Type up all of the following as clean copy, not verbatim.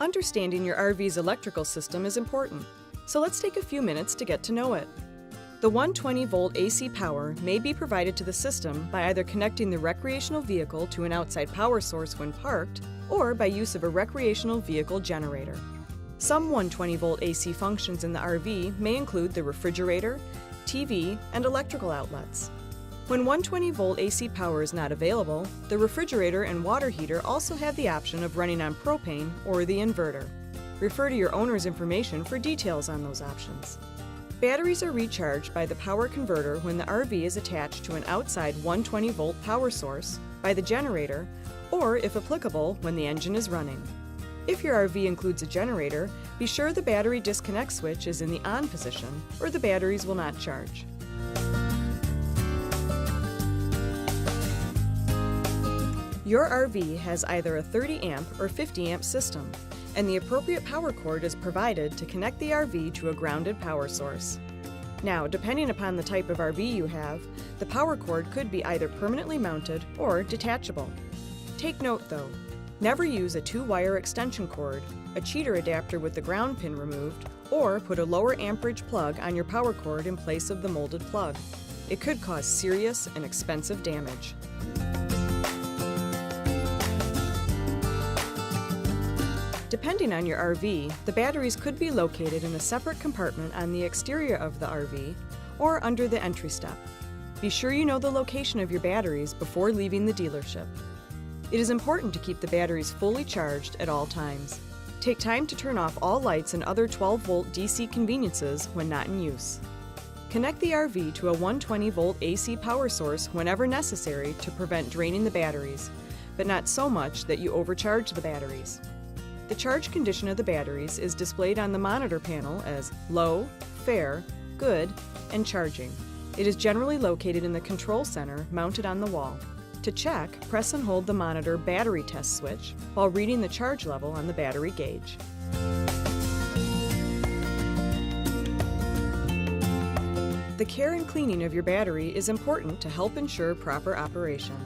Understanding your RV's electrical system is important, so let's take a few minutes to get to know it. The 120-volt AC power may be provided to the system by either connecting the recreational vehicle to an outside power source when parked, or by use of a recreational vehicle generator. Some 120-volt AC functions in the RV may include the refrigerator, TV, and electrical outlets. When 120-volt AC power is not available, the refrigerator and water heater also have the option of running on propane or the inverter. Refer to your owner's information for details on those options. Batteries are recharged by the power converter when the RV is attached to an outside 120-volt power source, by the generator, or, if applicable, when the engine is running. If your RV includes a generator, be sure the battery disconnect switch is in the on position, or the batteries will not charge. Your RV has either a 30 amp or 50 amp system, and the appropriate power cord is provided to connect the RV to a grounded power source. Now, depending upon the type of RV you have, the power cord could be either permanently mounted or detachable. Take note though, never use a 2-wire extension cord, a cheater adapter with the ground pin removed, or put a lower amperage plug on your power cord in place of the molded plug. It could cause serious and expensive damage. Depending on your RV, the batteries could be located in a separate compartment on the exterior of the RV or under the entry step. Be sure you know the location of your batteries before leaving the dealership. It is important to keep the batteries fully charged at all times. Take time to turn off all lights and other 12-volt DC conveniences when not in use. Connect the RV to a 120-volt AC power source whenever necessary to prevent draining the batteries, but not so much that you overcharge the batteries. The charge condition of the batteries is displayed on the monitor panel as low, fair, good, and charging. It is generally located in the control center mounted on the wall. To check, press and hold the monitor battery test switch while reading the charge level on the battery gauge. The care and cleaning of your battery is important to help ensure proper operation.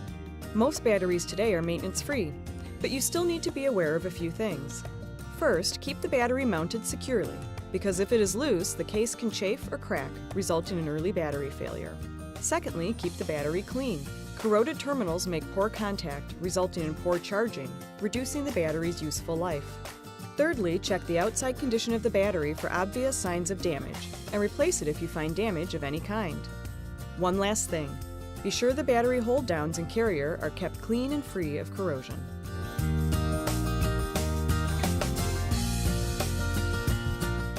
Most batteries today are maintenance-free, but you still need to be aware of a few things. First, keep the battery mounted securely, because if it is loose, the case can chafe or crack, resulting in early battery failure. Secondly, keep the battery clean. Corroded terminals make poor contact, resulting in poor charging, reducing the battery's useful life. Thirdly, check the outside condition of the battery for obvious signs of damage, and replace it if you find damage of any kind. One last thing, be sure the battery hold downs and carrier are kept clean and free of corrosion.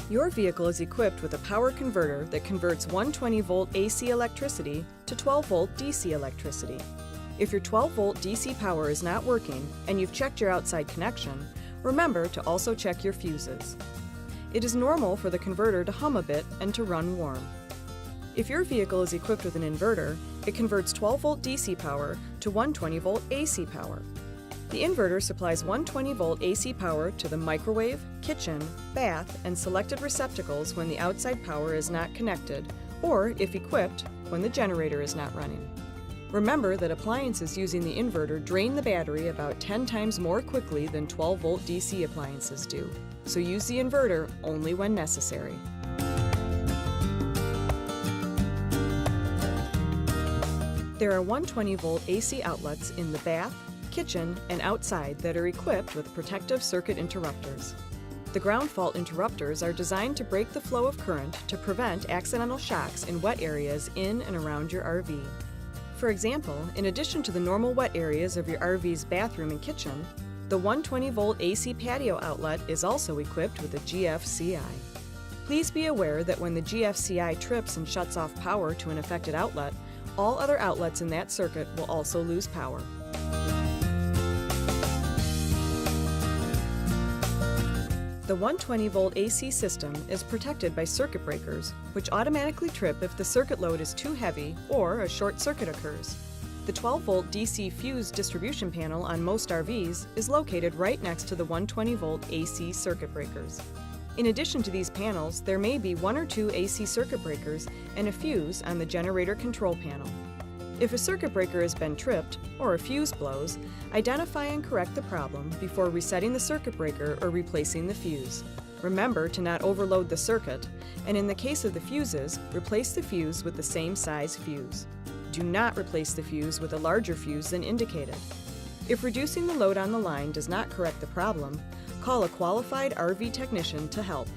Your vehicle is equipped with a power converter that converts 120-volt AC electricity to 12-volt DC electricity. If your 12-volt DC power is not working and you've checked your outside connection, remember to also check your fuses. It is normal for the converter to hum a bit and to run warm. If your vehicle is equipped with an inverter, it converts 12-volt DC power to 120-volt AC power. The inverter supplies 120-volt AC power to the microwave, kitchen, bath, and selected receptacles when the outside power is not connected, or, if equipped, when the generator is not running. Remember that appliances using the inverter drain the battery about 10 times more quickly than 12-volt DC appliances do, so use the inverter only when necessary. There are 120-volt AC outlets in the bath, kitchen, and outside that are equipped with protective circuit interrupters. The ground fault interrupters are designed to break the flow of current to prevent accidental shocks in wet areas in and around your RV. For example, in addition to the normal wet areas of your RV's bathroom and kitchen, the 120-volt AC patio outlet is also equipped with a GFCI. Please be aware that when the GFCI trips and shuts off power to an affected outlet, all other outlets in that circuit will also lose power. The 120-volt AC system is protected by circuit breakers, which automatically trip if the circuit load is too heavy or a short circuit occurs. The 12-volt DC fuse distribution panel on most RVs is located right next to the 120-volt AC circuit breakers. In addition to these panels, there may be 1 or 2 AC circuit breakers and a fuse on the generator control panel. If a circuit breaker has been tripped, or a fuse blows, identify and correct the problem before resetting the circuit breaker or replacing the fuse. Remember to not overload the circuit, and in the case of the fuses, replace the fuse with the same size fuse. Do not replace the fuse with a larger fuse than indicated. If reducing the load on the line does not correct the problem, call a qualified RV technician to help.